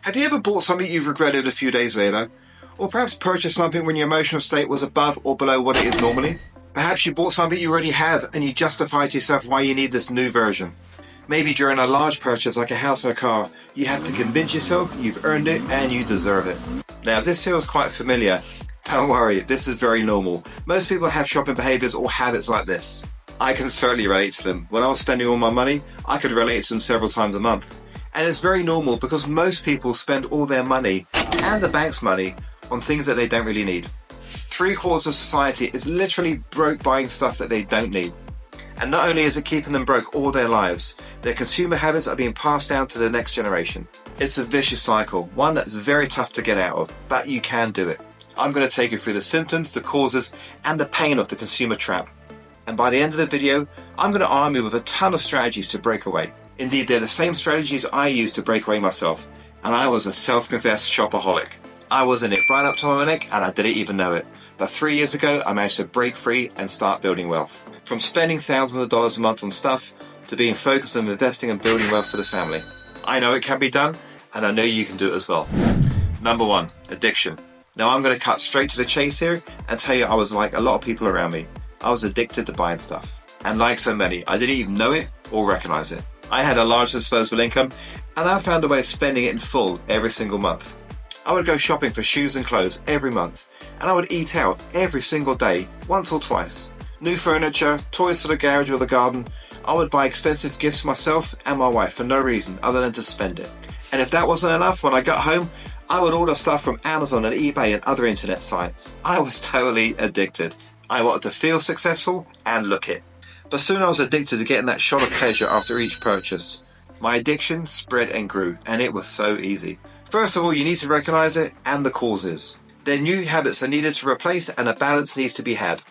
Have you ever bought something you've regretted a few days later? Or perhaps purchased something when your emotional state was above or below what it is normally? Perhaps you bought something you already have and you justified to yourself why you need this new version. Maybe during a large purchase like a house or a car, you have to convince yourself you've earned it and you deserve it. Now, if this feels quite familiar, don't worry, this is very normal. Most people have shopping behaviours or habits like this. I can certainly relate to them. When I was spending all my money, I could relate to them several times a month. And it's very normal because most people spend all their money and the bank's money on things that they don't really need. 3/4 of society is literally broke buying stuff that they don't need. And not only is it keeping them broke all their lives, their consumer habits are being passed down to the next generation. It's a vicious cycle, one that's very tough to get out of, but you can do it. I'm going to take you through the symptoms, the causes, and the pain of the consumer trap. And by the end of the video, I'm going to arm you with a ton of strategies to break away. Indeed, they're the same strategies I used to break away myself, and I was a self-confessed shopaholic. I was in it right up to my neck and I didn't even know it. But 3 years ago, I managed to break free and start building wealth. From spending thousands of dollars a month on stuff to being focused on investing and building wealth for the family. I know it can be done, and I know you can do it as well. Number 1, addiction. Now I'm going to cut straight to the chase here and tell you I was like a lot of people around me. I was addicted to buying stuff. And like so many, I didn't even know it or recognize it. I had a large disposable income and I found a way of spending it in full every single month. I would go shopping for shoes and clothes every month, and I would eat out every single day, once or twice. New furniture, toys for the garage or the garden. I would buy expensive gifts for myself and my wife for no reason other than to spend it. And if that wasn't enough, when I got home, I would order stuff from Amazon and eBay and other internet sites. I was totally addicted. I wanted to feel successful and look it. But soon I was addicted to getting that shot of pleasure after each purchase. My addiction spread and grew, and it was so easy. First of all, you need to recognize it and the causes. Then new habits are needed to replace and a balance needs to be had.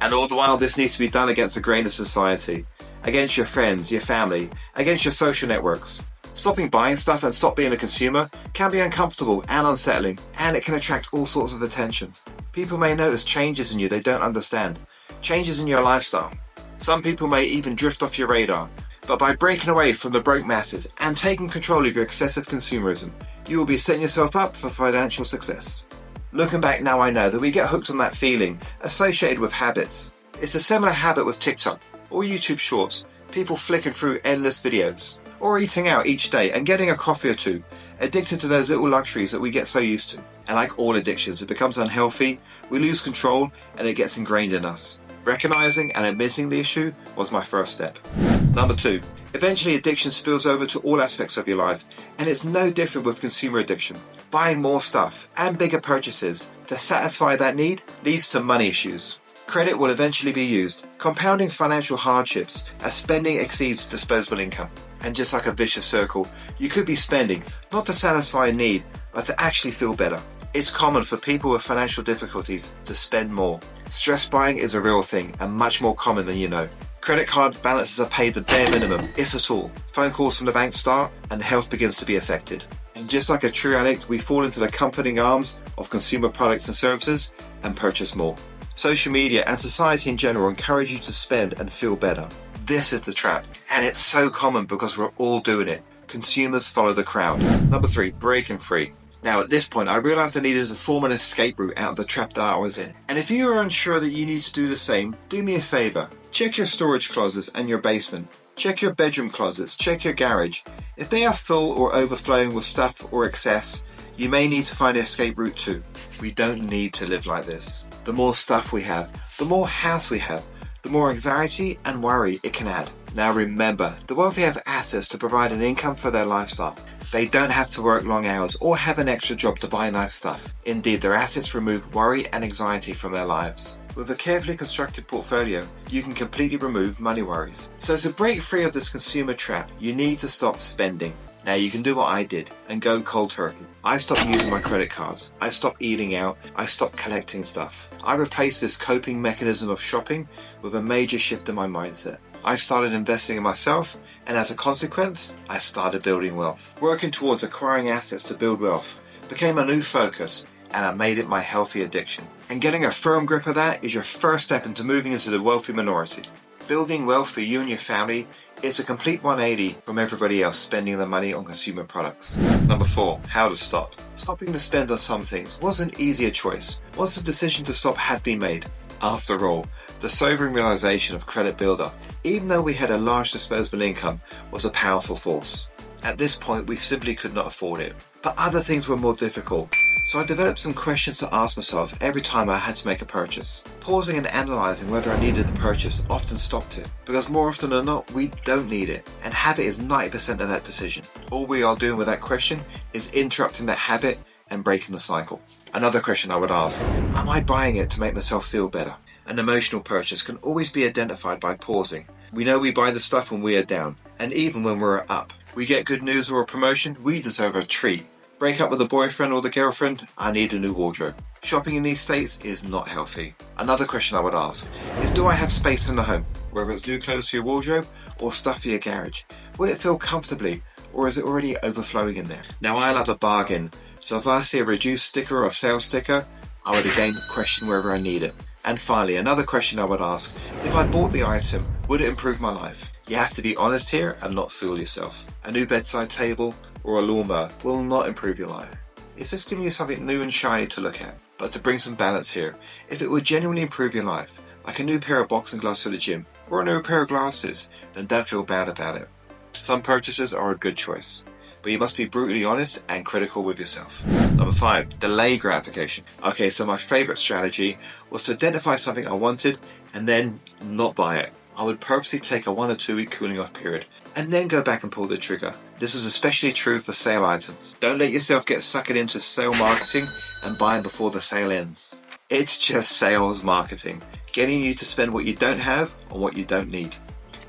And all the while this needs to be done against the grain of society, against your friends, your family, against your social networks. Stopping buying stuff and stop being a consumer can be uncomfortable and unsettling, and it can attract all sorts of attention. People may notice changes in you they don't understand, changes in your lifestyle. Some people may even drift off your radar. But by breaking away from the broke masses and taking control of your excessive consumerism, you will be setting yourself up for financial success. Looking back now, I know that we get hooked on that feeling associated with habits. It's a similar habit with TikTok or YouTube Shorts, people flicking through endless videos, or eating out each day and getting a coffee or two, addicted to those little luxuries that we get so used to. And like all addictions, it becomes unhealthy, we lose control, and it gets ingrained in us. Recognizing and admitting the issue was my first step. Number 2, eventually addiction spills over to all aspects of your life, and it's no different with consumer addiction. Buying more stuff and bigger purchases to satisfy that need leads to money issues. Credit will eventually be used, compounding financial hardships as spending exceeds disposable income. And just like a vicious circle, you could be spending not to satisfy a need, but to actually feel better. It's common for people with financial difficulties to spend more. Stress buying is a real thing and much more common than you know. Credit card balances are paid the bare minimum, if at all. Phone calls from the bank start and the health begins to be affected. And just like a true addict, we fall into the comforting arms of consumer products and services and purchase more. Social media and society in general encourage you to spend and feel better. This is the trap, and it's so common because we're all doing it. Consumers follow the crowd. Number 3, breaking free. Now at this point I realised I needed to form an escape route out of the trap that I was in. And if you are unsure that you need to do the same, do me a favour. Check your storage closets and your basement. Check your bedroom closets, check your garage. If they are full or overflowing with stuff or excess, you may need to find an escape route too. We don't need to live like this. The more stuff we have, the more house we have, the more anxiety and worry it can add. Now remember, the wealthy have assets to provide an income for their lifestyle. They don't have to work long hours or have an extra job to buy nice stuff. Indeed, their assets remove worry and anxiety from their lives. With a carefully constructed portfolio, you can completely remove money worries. So to break free of this consumer trap, you need to stop spending. Now you can do what I did and go cold turkey. I stopped using my credit cards. I stopped eating out. I stopped collecting stuff. I replaced this coping mechanism of shopping with a major shift in my mindset. I started investing in myself, and as a consequence, I started building wealth. Working towards acquiring assets to build wealth became a new focus, and I made it my healthy addiction. And getting a firm grip of that is your first step into moving into the wealthy minority. Building wealth for you and your family is a complete 180 from everybody else spending their money on consumer products. Number 4, how to stop. Stopping to spend on some things was an easier choice once the decision to stop had been made. After all, the sobering realization of credit buildup, even though we had a large disposable income, was a powerful force. At this point, we simply could not afford it. But other things were more difficult, so I developed some questions to ask myself every time I had to make a purchase. Pausing and analysing whether I needed the purchase often stopped it, because more often than not, we don't need it, and habit is 90% of that decision. All we are doing with that question is interrupting that habit and breaking the cycle. Another question I would ask, am I buying it to make myself feel better? An emotional purchase can always be identified by pausing. We know we buy the stuff when we are down, and even when we're up. We get good news or a promotion, we deserve a treat. Break up with the boyfriend or the girlfriend, I need a new wardrobe. Shopping in these states is not healthy. Another question I would ask is, do I have space in the home? Whether it's new clothes for your wardrobe or stuff for your garage. Will it fill comfortably, or is it already overflowing in there? Now, I love a bargain, so if I see a reduced sticker or sales sticker, I would again question whether I need it. And finally, another question I would ask, if I bought the item, would it improve my life? You have to be honest here and not fool yourself. A new bedside table or a lawnmower will not improve your life. It's just giving you something new and shiny to look at. But to bring some balance here, if it would genuinely improve your life, like a new pair of boxing gloves for the gym or a new pair of glasses, then don't feel bad about it. Some purchases are a good choice, but you must be brutally honest and critical with yourself. Number 5, delay gratification. Okay, so my favorite strategy was to identify something I wanted and then not buy it. I would purposely take a 1 or 2 week cooling off period and then go back and pull the trigger. This is especially true for sale items. Don't let yourself get sucked into sale marketing and buying before the sale ends. It's just sales marketing, getting you to spend what you don't have on what you don't need.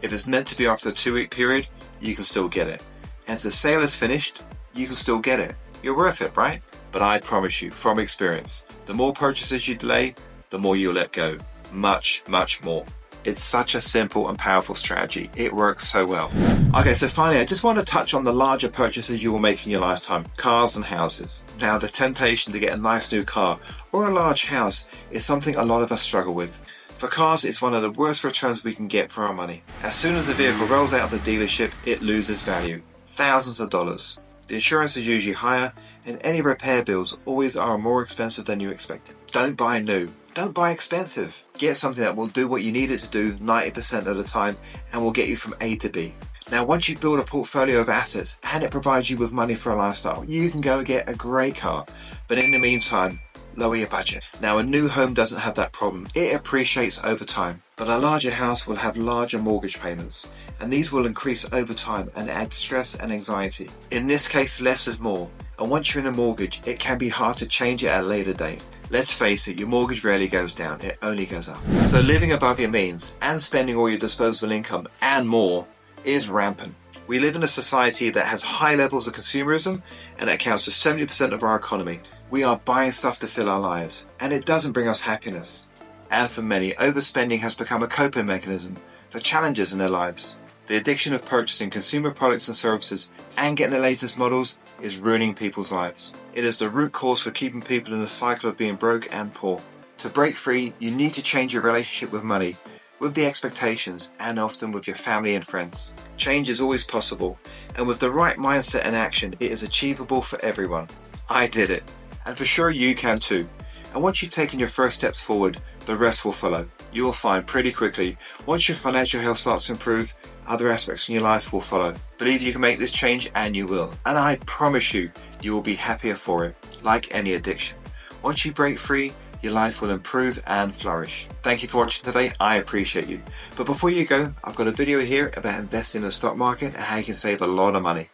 If it's meant to be after a 2 week period, you can still get it. And if the sale is finished, you can still get it. You're worth it, right? But I promise you, from experience, the more purchases you delay, the more you'll let go. Much, much more. It's such a simple and powerful strategy. It works so well. Okay, so finally, I just want to touch on the larger purchases you will make in your lifetime, cars and houses. Now, the temptation to get a nice new car or a large house is something a lot of us struggle with. For cars, it's one of the worst returns we can get for our money. As soon as the vehicle rolls out of the dealership, it loses value. Thousands of dollars. The insurance is usually higher, and any repair bills always are more expensive than you expected. Don't buy new. Don't buy expensive. Get something that will do what you need it to do 90% of the time and will get you from A to B. Now, once you build a portfolio of assets and it provides you with money for a lifestyle, you can go get a great car. But in the meantime, lower your budget. Now, a new home doesn't have that problem. It appreciates over time. But a larger house will have larger mortgage payments, and these will increase over time and add stress and anxiety. In this case, less is more. And once you're in a mortgage, it can be hard to change it at a later date. Let's face it, your mortgage rarely goes down, it only goes up. So living above your means and spending all your disposable income and more is rampant. We live in a society that has high levels of consumerism and it accounts for 70% of our economy. We are buying stuff to fill our lives and it doesn't bring us happiness. And for many, overspending has become a coping mechanism for challenges in their lives. The addiction of purchasing consumer products and services and getting the latest models is ruining people's lives. It is the root cause for keeping people in a cycle of being broke and poor. To break free, you need to change your relationship with money, with the expectations, and often with your family and friends. Change is always possible, and with the right mindset and action, it is achievable for everyone. I did it, and for sure you can too. And once you've taken your first steps forward, the rest will follow. You will find pretty quickly, once your financial health starts to improve, other aspects in your life will follow. Believe you can make this change and you will. And I promise you, you will be happier for it, like any addiction. Once you break free, your life will improve and flourish. Thank you for watching today. I appreciate you. But before you go, I've got a video here about investing in the stock market and how you can save a lot of money.